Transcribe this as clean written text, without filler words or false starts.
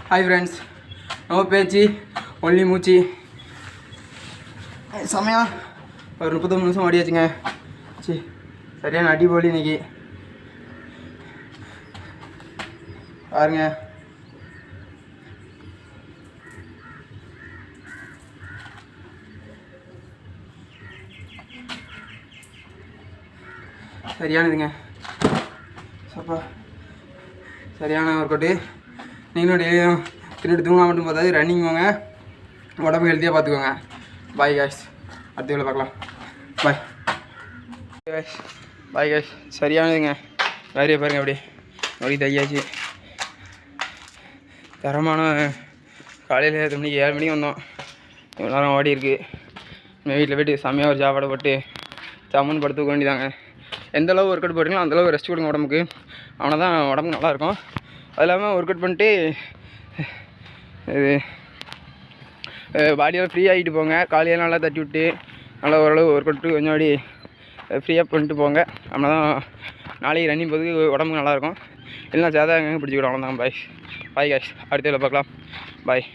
Hi friends, no பேச்சு only மூச்சு. செமையா ஒரு 39 நிமிஷம் ஓடியாச்சுங்க. சரி, சரியான அடிபொலி இன்னைக்கு பாருங்க. சரியானதுங்க. சப்பா சரியான ஒர்க் அவுட்டு. நீங்களும் டெய்லியும் திருட்டு தூங்க மட்டும் பார்த்தாது ரன்னிங் போங்க, உடம்பு ஹெல்த்தியாக பார்த்துக்கோங்க. பாய் காய்ஸ், அடுத்த வீடியோவில் பார்க்கலாம். Bye guys, bye guys. சரியானதுங்க. வேறையே பாருங்கள் அப்படி அப்படி தையாச்சு. தரமான காலையில் 8 மணிக்கு 7 மணிக்கு வந்தோம். இவ்வளோ நேரம் ஓடி இருக்குது. நம்ம வீட்டில் போய்ட்டு செம்மையாக ஒரு சாப்பாடை போட்டு சம்மன் படுத்துக்க வேண்டியதாங்க. எந்தளவு ஒர்க் அவுட் போடுறீங்களோ அந்தளவு ரெஸ்ட் கொடுங்க உடம்புக்கு. ஆனால் தான் உடம்புக்கு நல்லாயிருக்கும். அது இல்லாமல் ஒர்க் அவுட் பண்ணிட்டு இது பாடியெல்லாம் ஃப்ரீ ஆகிட்டு போங்க. காலையில் நல்லா தட்டி விட்டு நல்லா ஓரளவு ஒர்க் அவுட்டு கொஞ்சம் அப்படி ஃப்ரீயாக பண்ணிட்டு போங்க. அப்படின்னா தான் நாளைக்கு ரன்னிங் போகிறதுக்கு உடம்புக்கு நல்லாயிருக்கும். இல்லைனா சேதாங்க பிடிச்சிக்கிடும். அவ்வளோதான். பாய் பாய் காய்ஸ், அடுத்த வீடியோவில் பார்க்கலாம். பாய்.